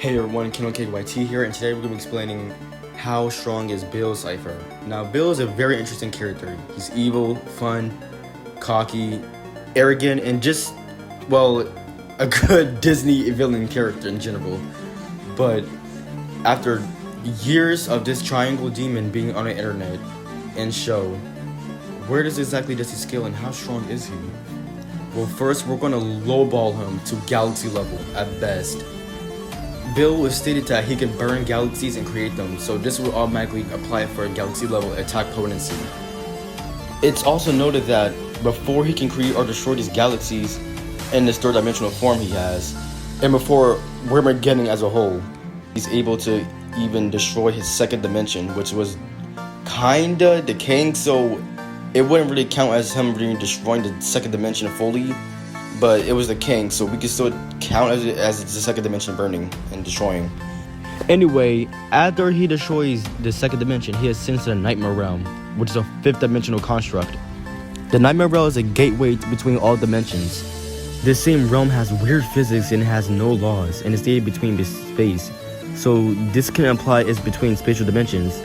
Hey everyone, KYT here, and today we're going to be explaining how strong is Bill's cipher. Now, Bill is a very interesting character. He's evil, fun, cocky, arrogant, and just, well, a good Disney villain character in general. But after years of this triangle demon being on the internet and show, where does he scale and how strong is he? Well, first we're going to lowball him to galaxy level at best. Bill was stated that he can burn galaxies and create them, so this will automatically apply for a galaxy level attack potency. It's also noted that before he can create or destroy these galaxies in this third dimensional form he has, and before Armageddon as a whole, he's able to even destroy his second dimension, which was kinda decaying, so it wouldn't really count as him really destroying the second dimension fully. But it was the king, so we can still count as the second dimension burning and destroying. Anyway, after he destroys the second dimension, he ascends to the Nightmare Realm, which is a fifth dimensional construct. The Nightmare Realm is a gateway between all dimensions. This same realm has weird physics and has no laws, and is stated between this space. So this can imply it's between spatial dimensions,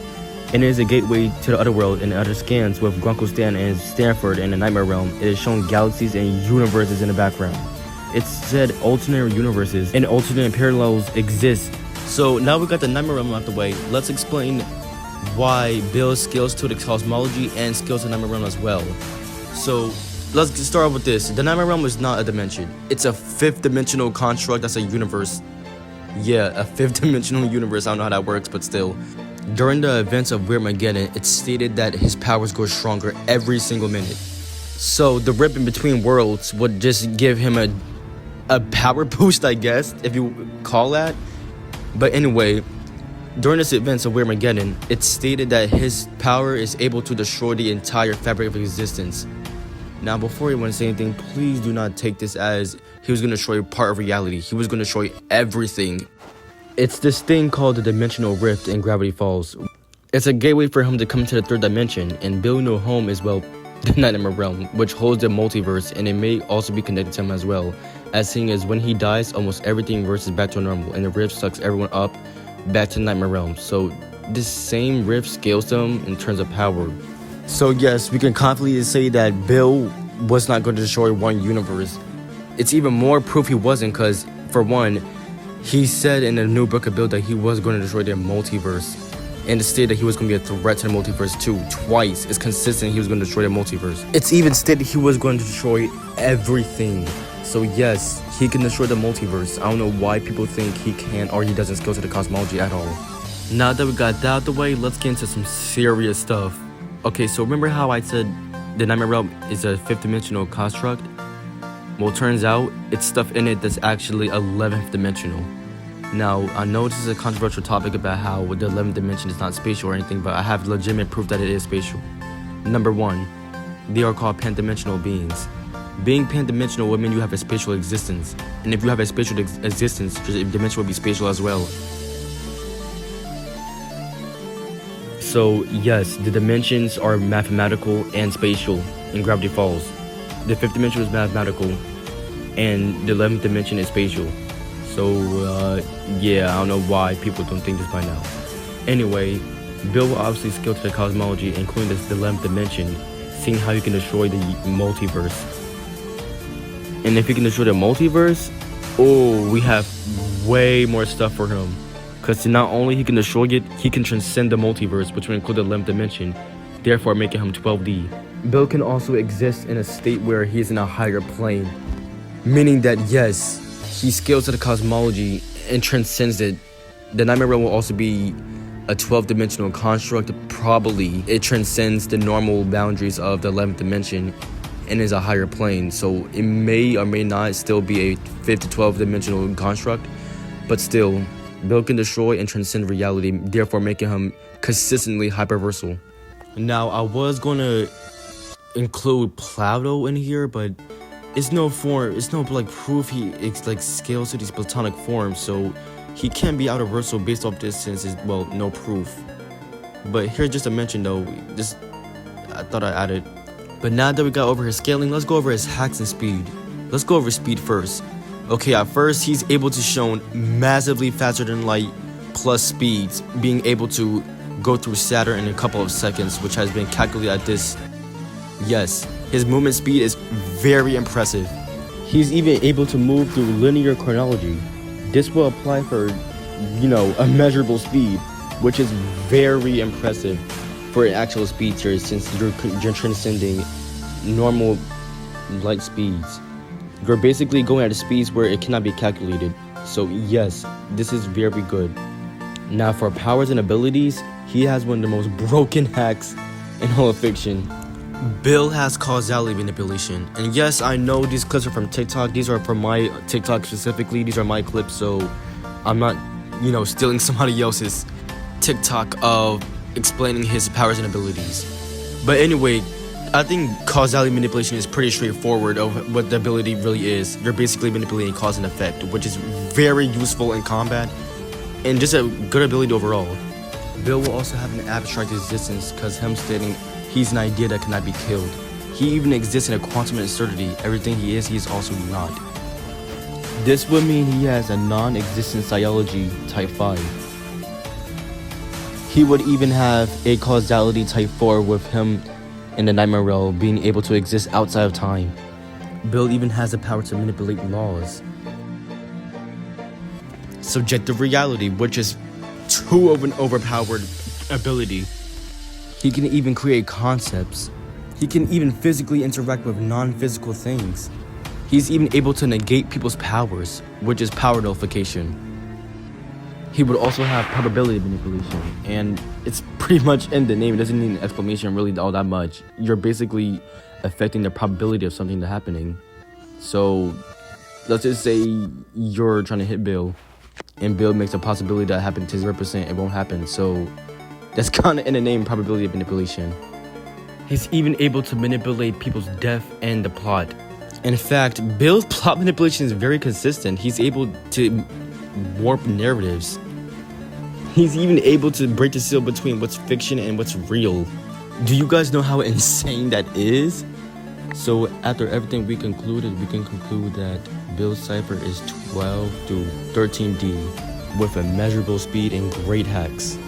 and it is a gateway to the other world and other scans with Grunkle and Stanford in the Nightmare Realm. It is showing galaxies and universes in the background. It's said alternate universes and alternate parallels exist. So now we got the Nightmare Realm out the way, let's explain why Bill scales to the cosmology and scales to the Nightmare Realm as well. So let's start off with this. The Nightmare Realm is not a dimension. It's a fifth dimensional construct that's a universe. Yeah, a fifth dimensional universe. I don't know how that works, but still. During the events of Armageddon, it's stated that his powers grow stronger every single minute. So the rip in between worlds would just give him a power boost, I guess, if you call that. But anyway, during this events of Armageddon, it's stated that his power is able to destroy the entire fabric of existence. Now, before anyone say anything, please do not take this as he was going to destroy part of reality. He was going to destroy everything. It's this thing called the Dimensional Rift in Gravity Falls. It's a gateway for him to come to the third dimension, and Bill No Home is, well, the Nightmare Realm, which holds the multiverse, and it may also be connected to him as well, as seeing as when he dies, almost everything reverses back to normal, and the rift sucks everyone up back to the Nightmare Realm. So this same rift scales to him in terms of power. So yes, we can confidently say that Bill was not going to destroy one universe. It's even more proof he wasn't, because for one, he said in the new book of Bill that he was going to destroy the multiverse, and stated that he was going to be a threat to the multiverse too. Twice. It's consistent he was going to destroy the multiverse. It's even stated he was going to destroy everything. So yes, he can destroy the multiverse. I don't know why people think he can't or he doesn't scale to the cosmology at all. Now that we got that out the way, let's get into some serious stuff. Okay, so remember how I said the Nightmare Realm is a fifth dimensional construct? Well, turns out it's stuff in it that's actually 11th dimensional. Now, I know this is a controversial topic about how the 11th dimension is not spatial or anything, but I have legitimate proof that it is spatial. Number one, they are called pan-dimensional beings. Being pan-dimensional would mean you have a spatial existence. And if you have a spatial existence, your dimension will be spatial as well. So, yes, the dimensions are mathematical and spatial in Gravity Falls. The fifth dimension is mathematical, and the 11th dimension is spatial. So, yeah, I don't know why people don't think this by now. Anyway, Bill will obviously scale to the cosmology, including the 11th dimension, seeing how he can destroy the multiverse. And if he can destroy the multiverse, oh, we have way more stuff for him. Because not only he can destroy it, he can transcend the multiverse, which will include the 11th dimension, therefore making him 12D. Bill can also exist in a state where he is in a higher plane, meaning that yes, he scales to the cosmology and transcends it. The Nightmare Realm will also be a 12th dimensional construct. Probably it transcends the normal boundaries of the 11th dimension and is a higher plane, so it may or may not still be a 5th to 12th dimensional construct, but still, Bill can destroy and transcend reality, therefore making him consistently hyperversal. Now, I was gonna include Plauto in here, but it's no like proof he scales to these platonic forms, so he can be outerversal based off distance is, well, no proof. But here's just a mention though, I thought I added. But now that we got over his scaling, let's go over his haxs and speed. Let's go over speed first. Okay, at first, he's able to show massively faster than light plus speeds, being able to go through Saturn in a couple of seconds, which has been calculated at this. Yes, his movement speed is very impressive. He's even able to move through linear chronology. This will apply for, a measurable speed, which is very impressive for an actual speedster since you're transcending normal light speeds. You're basically going at speeds where it cannot be calculated. So yes, this is very good. Now for powers and abilities, he has one of the most broken hacks in all of fiction. Bill has causality manipulation. And yes, I know these clips are from TikTok. These are from my TikTok specifically. These are my clips, so I'm not, stealing somebody else's TikTok of explaining his powers and abilities. But anyway, I think causality manipulation is pretty straightforward of what the ability really is. You're basically manipulating cause and effect, which is very useful in combat and just a good ability overall. Bill will also have an abstract existence because him stating he's an idea that cannot be killed. He even exists in a quantum absurdity. Everything he is also not. This would mean he has a non-existent psiology type 5. He would even have a causality type 4 with him in the nightmare realm being able to exist outside of time. Bill even has the power to manipulate laws. Subjective reality, which is too of an overpowered ability. He can even create concepts. He can even physically interact with non-physical things. He's even able to negate people's powers, which is power nullification. He would also have probability manipulation, and it's pretty much in the name. It doesn't need an explanation really all that much. You're basically affecting the probability of something happening. So let's just say you're trying to hit Bill, and Bill makes a possibility that happens to 0%, it won't happen. So that's kind of in the name, probability of manipulation. He's even able to manipulate people's death and the plot. In fact, Bill's plot manipulation is very consistent. He's able to warp narratives. He's even able to break the seal between what's fiction and what's real. Do you guys know how insane that is? So after everything we can conclude that Bill's cipher is 12 through 13D with a measurable speed and great hacks.